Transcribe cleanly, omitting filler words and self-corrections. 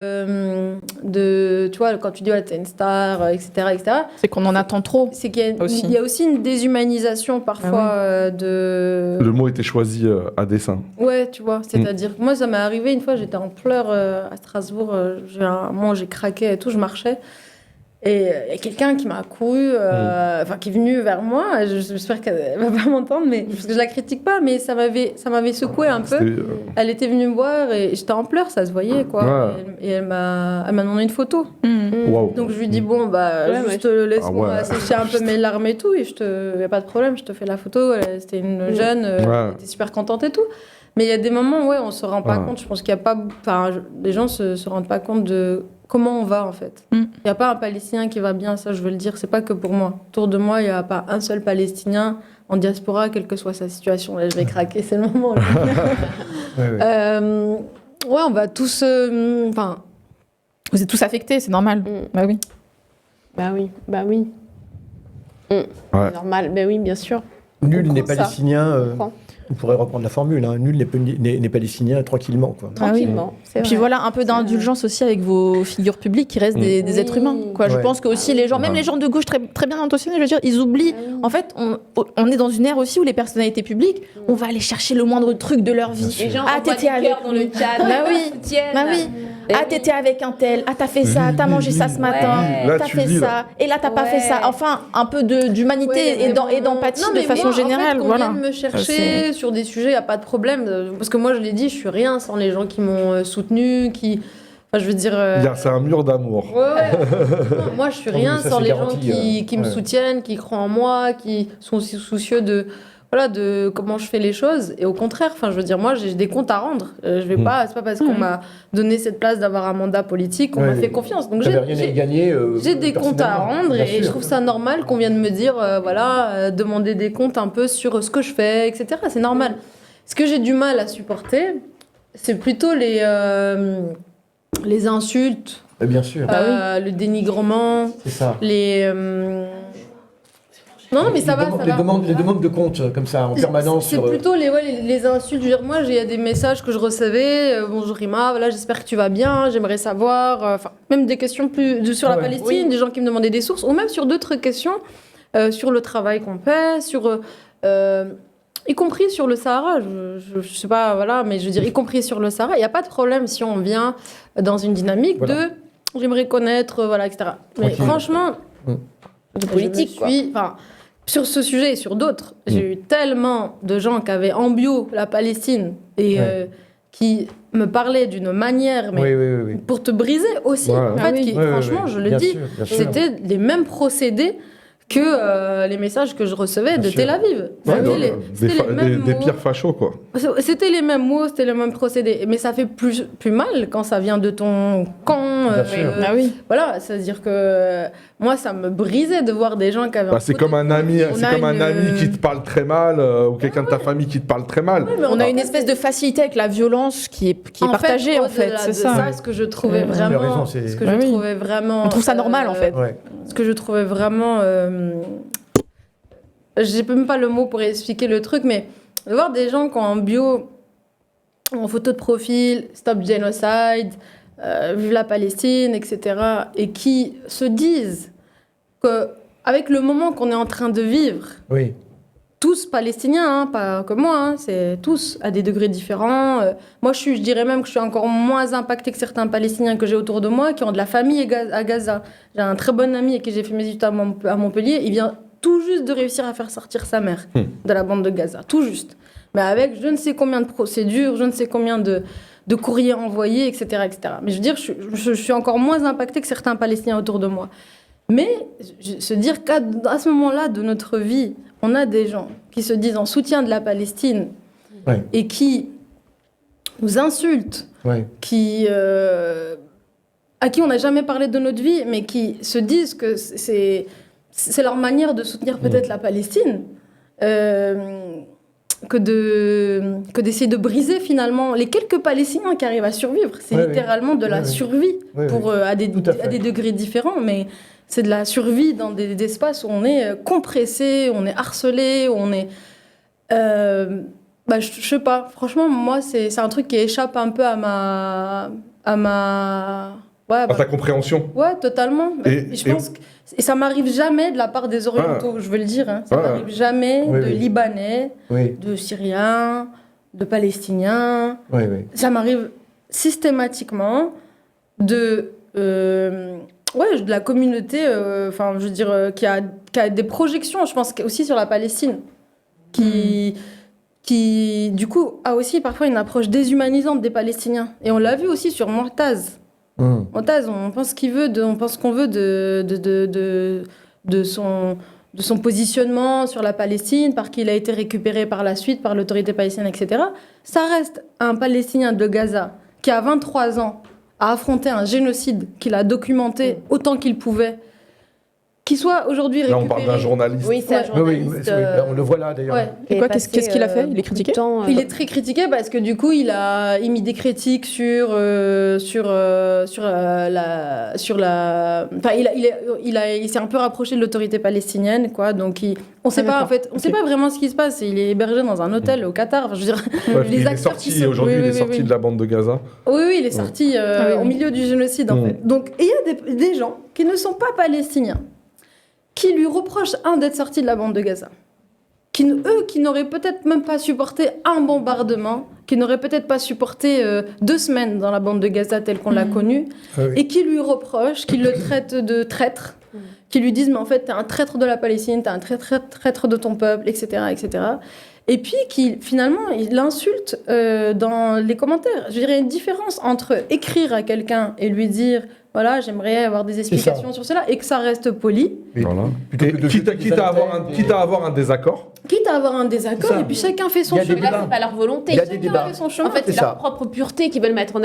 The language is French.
Tu vois, quand tu dis ouais, t'es une star, etc., etc., C'est qu'on en attend trop. c'est qu'il y a, Aussi. il y a aussi une déshumanisation parfois de... Le mot était choisi à dessein. Ouais, tu vois, c'est-à-dire que moi, ça m'est arrivé une fois, j'étais en pleurs à Strasbourg, un moment, j'ai craqué et tout, je marchais. Et il y a quelqu'un qui m'a couru, enfin qui est venu vers moi. J'espère qu'elle va pas m'entendre, mais parce que je la critique pas, mais ça m'avait secoué un peu. Elle était venue me voir et j'étais en pleurs, ça se voyait quoi. Ouais. Et elle m'a demandé une photo. Wow. Donc je lui dis bon juste laisse-moi sécher un peu mes larmes et tout, et y a pas de problème, je te fais la photo. C'était une jeune, elle était super contente et tout. Mais il y a des moments où on se rend pas compte. Je pense qu'il y a pas, les gens se rendent pas compte de comment on va en fait. Il n'y a pas un Palestinien qui va bien, ça je veux le dire, c'est pas que pour moi. Autour de moi, il n'y a pas un seul Palestinien en diaspora, quelle que soit sa situation. Là, je vais craquer, c'est le moment. On va tous... Vous êtes tous affectés, c'est normal. Bah oui. Bah oui. C'est normal, bah oui, bien sûr. Nul n'est palestinien. On pourrait reprendre la formule, hein. Nul n'est palestinien tranquillement. Quoi. Tranquillement, c'est vrai. Puis voilà, un peu d'indulgence aussi avec vos figures publiques qui restent des êtres humains. Quoi. Je pense que aussi les gens, même les gens de gauche très, très bien intentionnés, je veux dire, ils oublient. En fait, on est dans une ère aussi où les personnalités publiques, on va aller chercher le moindre truc de leur vie. Les gens t'étais avec dans le chat. Bah oui. Ah, t'étais avec un tel. Ah, t'as fait ça. T'as mangé ça ce matin. T'as fait ça. Et là, t'as pas fait ça. Enfin, un peu d'humanité et d'empathie de façon générale. En fait, voilà. Vienne me chercher sur des sujets, il n'y a pas de problème. Parce que moi, je l'ai dit, je suis rien sans les gens qui m'ont soutenu, qui... Enfin, je veux dire... C'est un mur d'amour. Non, moi, je suis rien sans les gens qui me soutiennent, qui croient en moi, qui sont aussi soucieux de comment je fais les choses. Et au contraire, enfin, je veux dire, moi, j'ai des comptes à rendre. Je vais pas, c'est pas parce qu'on m'a donné cette place d'avoir un mandat politique qu'on m'a fait confiance. Donc j'ai des comptes à rendre et je trouve ça normal qu'on vienne me dire, demander des comptes un peu sur ce que je fais, etc. C'est normal. Ce que j'ai du mal à supporter, c'est plutôt les insultes. Bien sûr. Le dénigrement. C'est ça. Non, mais ça va. Les demandes de compte, comme ça, en permanence. C'est plutôt les insultes. Je veux dire, moi, il y a des messages que je recevais. Bonjour Rima, voilà, j'espère que tu vas bien, j'aimerais savoir. Même des questions plus sur la Palestine, des gens qui me demandaient des sources, ou même sur d'autres questions, sur le travail qu'on fait, y compris sur le Sahara. Je sais pas, voilà, mais je veux dire, y compris sur le Sahara, il n'y a pas de problème si on vient dans une dynamique de j'aimerais connaître, voilà, etc. Mais franchement, de politique, sur ce sujet et sur d'autres, j'ai eu tellement de gens qui avaient en bio la Palestine et qui me parlaient d'une manière, mais pour te briser aussi. En fait, franchement, je le dis, c'était les mêmes procédés que les messages que je recevais de Tel Aviv. Des pires fachos, quoi. C'était les mêmes mots, c'était le même procédé. Mais ça fait plus mal quand ça vient de ton camp. Voilà, c'est-à-dire que moi, ça me brisait de voir des gens qui avaient... c'est comme un ami qui te parle très mal, ou quelqu'un de ta famille qui te parle très mal. On a une espèce de facilité avec la violence qui est partagée, en fait. C'est ça. Ce que je trouvais vraiment... On trouve ça normal, en fait. Ce que je trouvais vraiment... j'ai même pas le mot pour expliquer le truc, mais de voir des gens qui ont en bio, en photo de profil, Stop Genocide, Vive la Palestine, etc., et qui se disent qu'avec le moment qu'on est en train de vivre, tous palestiniens, pas que moi, c'est tous à des degrés différents. Moi, je dirais même que je suis encore moins impactée que certains Palestiniens que j'ai autour de moi, qui ont de la famille à Gaza. J'ai un très bon ami avec qui j'ai fait mes études à Montpellier. Il vient tout juste de réussir à faire sortir sa mère de la bande de Gaza. Tout juste. Mais avec je ne sais combien de procédures, je ne sais combien de courriers envoyés, etc., etc. Mais je veux dire, je suis encore moins impactée que certains Palestiniens autour de moi. Mais se dire qu'à ce moment-là de notre vie, on a des gens qui se disent en soutien de la Palestine et qui nous insultent, à qui on n'a jamais parlé de notre vie, mais qui se disent que c'est leur manière de soutenir peut-être la Palestine, que d'essayer de briser finalement les quelques Palestiniens qui arrivent à survivre. C'est littéralement de la survie à des degrés différents, mais c'est de la survie dans des espaces où on est compressé, on est harcelé, on est... je sais pas, franchement, moi, c'est un truc qui échappe un peu à à ma... Ouais, À ta compréhension. ouais, totalement. Et Je pense que... Et ça m'arrive jamais de la part des Orientaux, je veux le dire. Hein. Ça m'arrive jamais Oui, de oui. Libanais, Oui, de Syriens, de Palestiniens. oui, oui. Ça m'arrive systématiquement de la communauté, enfin, je veux dire, qui a des projections, je pense, aussi sur la Palestine, qui, du coup, a aussi parfois une approche déshumanisante des Palestiniens. Et on l'a vu aussi sur Mu'taz. Mu'taz, on pense qu'il veut, on pense qu'on veut de son positionnement sur la Palestine, par qu'il a été récupéré par la suite par l'autorité palestinienne, etc. Ça reste un Palestinien de Gaza qui, à 23 ans, a affronté un génocide qu'il a documenté autant qu'il pouvait, qui soit aujourd'hui Là, récupéré. on parle d'un journaliste. Oui, c'est un Oui, oui, journaliste. on le voit là d'ailleurs. Ouais. Et quoi, qu'est-ce qu'il a fait? Il est critiqué? Il est très critiqué parce que du coup, il a émis des critiques sur la. Enfin, il s'est un peu rapproché de l'autorité palestinienne, quoi. Donc, on sait pas en fait, on sait pas vraiment ce qui se passe. Il est hébergé dans un hôtel au Qatar. Enfin, je veux dire, Ouais, les il est acteurs qui sorti, sont- aujourd'hui, oui, il est oui, sorti oui. de la bande de Gaza. Oui, il est sorti au milieu du génocide, en fait. Donc, il y a des gens qui ne sont pas palestiniens, qui lui reprochent, d'être sorti de la bande de Gaza. Eux, qui n'auraient peut-être même pas supporté un bombardement, qui n'auraient peut-être pas supporté 2 semaines dans la bande de Gaza telle qu'on l'a connue, et qui lui reprochent, qui le traitent de traître, qui lui disent, mais en fait, t'es un traître de la Palestine, t'es un traître de ton peuple, etc., etc. Et puis, finalement, il l'insulte dans les commentaires. Je dirais une différence entre écrire à quelqu'un et lui dire, voilà, j'aimerais avoir des explications sur cela, et que ça reste poli. Voilà. Plutôt Et que de quitte jeter à avoir des quitte à avoir un désaccord. Quitte à avoir un désaccord, Ça. et puis chacun fait son Il y a des chemin. Là, c'est pas leur volonté. Il y a des débats. Fait son chemin. En fait, c'est C'est leur ça. propre pureté qu'ils veulent mettre en